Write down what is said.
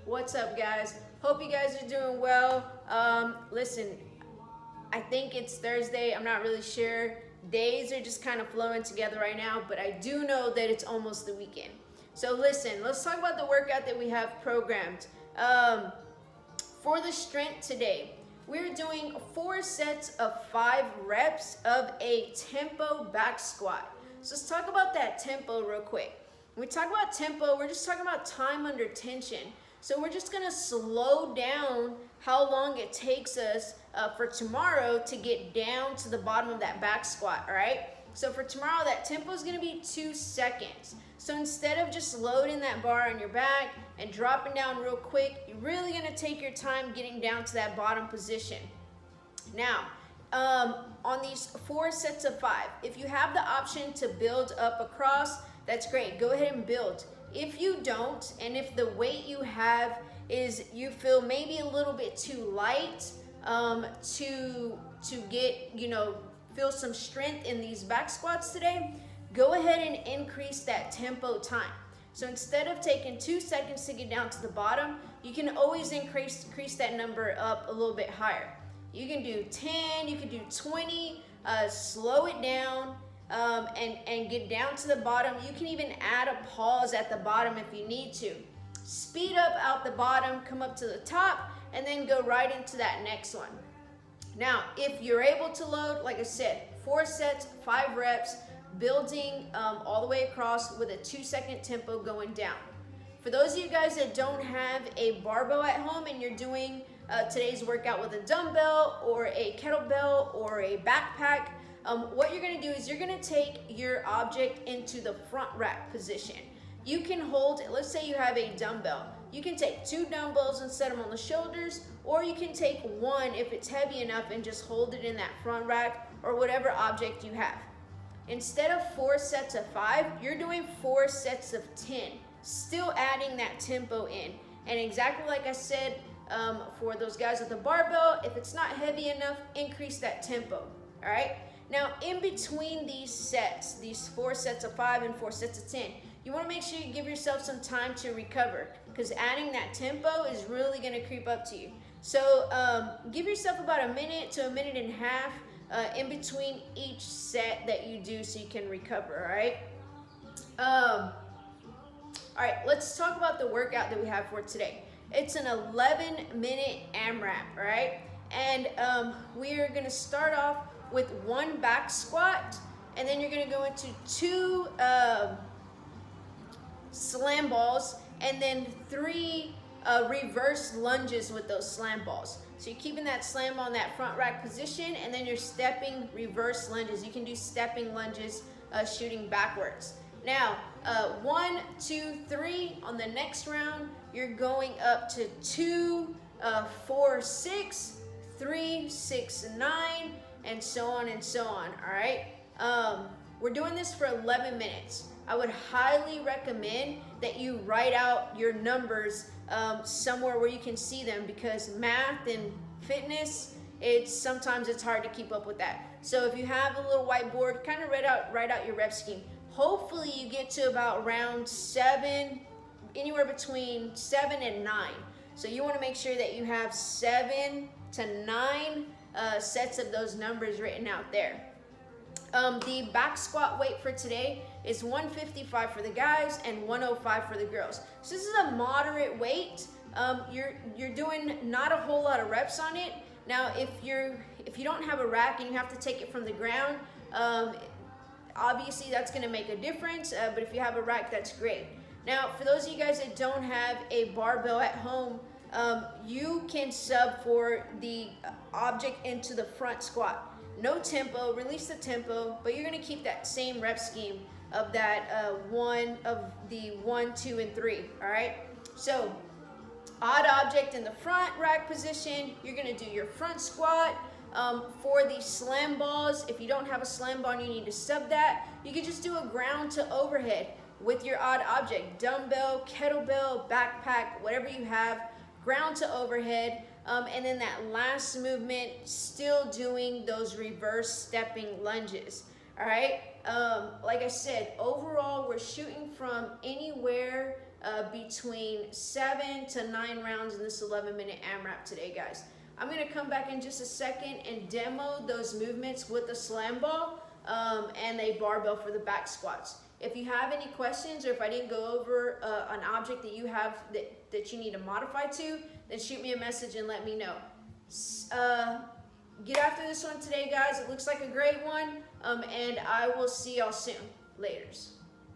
What's up, guys? Hope you guys are doing well. Listen, I think it's Thursday. I'm not really sure. Days are just kind of flowing together right now, but I do know that it's almost the weekend. So listen, let's talk about the workout that we have programmed. For the strength today, we're doing 4 sets of 5 reps of a tempo back squat. So let's talk about that tempo real quick. When we talk about tempo, we're just talking about time under tension. So we're just gonna slow down how long it takes us for tomorrow to get down to the bottom of that back squat, all right? So for tomorrow, that tempo is gonna be 2 seconds. So instead of just loading that bar on your back and dropping down real quick, you're really gonna take your time getting down to that bottom position. Now, on these 4 sets of 5, if you have the option to build up across, that's great, go ahead and build. If you don't, and if the weight you have is you feel maybe a little bit too light to get, feel some strength in these back squats today, go ahead and increase that tempo time. So instead of taking 2 seconds to get down to the bottom, you can always increase that number up a little bit higher. You can do 10, you can do 20, slow it down, and get down to the bottom. You can even add a pause at the bottom if you need to. Speed up out the bottom, come up to the top, and then go right into that next one. Now, if you're able to load, like I said, 4 sets, 5 reps, building all the way across with a 2-second tempo going down. For those of you guys that don't have a barbell at home and you're doing today's workout with a dumbbell or a kettlebell or a backpack, what you're gonna do is you're gonna take your object into the front rack position. You can hold, let's say you have a dumbbell. You can take 2 dumbbells and set them on the shoulders, or you can take 1 if it's heavy enough and just hold it in that front rack or whatever object you have. Instead of 4 sets of 5, you're doing 4 sets of 10, still adding that tempo in. And exactly like I said, for those guys with the barbell, if it's not heavy enough, increase that tempo, all right? Now, in between these sets, these 4 sets of 5 and 4 sets of 10, you wanna make sure you give yourself some time to recover, because adding that tempo is really gonna creep up to you. So give yourself about a minute to a minute and a half in between each set that you do so you can recover, all right? All right, let's talk about the workout that we have for today. It's an 11-minute AMRAP, all right? And we're gonna start off with 1 back squat, and then you're gonna go into 2 slam balls, and then 3 reverse lunges with those slam balls. So you're keeping that slam on that front rack position, and then you're stepping reverse lunges. You can do stepping lunges, shooting backwards. Now, 1, 2, 3. On the next round, you're going up to 2, 4, 6, 3, 6, 9, and so on and so on, all right? We're doing this for 11 minutes. I would highly recommend that you write out your numbers somewhere where you can see them, because math and fitness, sometimes it's hard to keep up with that. So if you have a little whiteboard, kind of write out your rep scheme. Hopefully you get to about round 7, anywhere between 7 and 9. So you want to make sure that you have 7 to 9 sets of those numbers written out there. The back squat weight for today is 155 for the guys and 105 for the girls. So this is a moderate weight. You're doing not a whole lot of reps on it. Now, if you don't have a rack and you have to take it from the ground, obviously that's going to make a difference. But if you have a rack, that's great. Now, for those of you guys that don't have a barbell at home, you can sub for the object into the front squat. No tempo, release the tempo, but you're gonna keep that same rep scheme of that 1, 2, and 3, all right? So, odd object in the front rack position, you're gonna do your front squat. For the slam balls, if you don't have a slam ball and you need to sub that, you can just do a ground to overhead with your odd object, dumbbell, kettlebell, backpack, whatever you have, ground to overhead. And then that last movement, still doing those reverse stepping lunges, all right? Like I said, overall, we're shooting from anywhere between 7 to 9 rounds in this 11-minute AMRAP today, guys. I'm going to come back in just a second and demo those movements with a slam ball and a barbell for the back squats. If you have any questions, or if I didn't go over an object that you have that you need to modify to, then shoot me a message and let me know. Get after this one today, guys. It looks like a great one, and I will see y'all soon. Laters.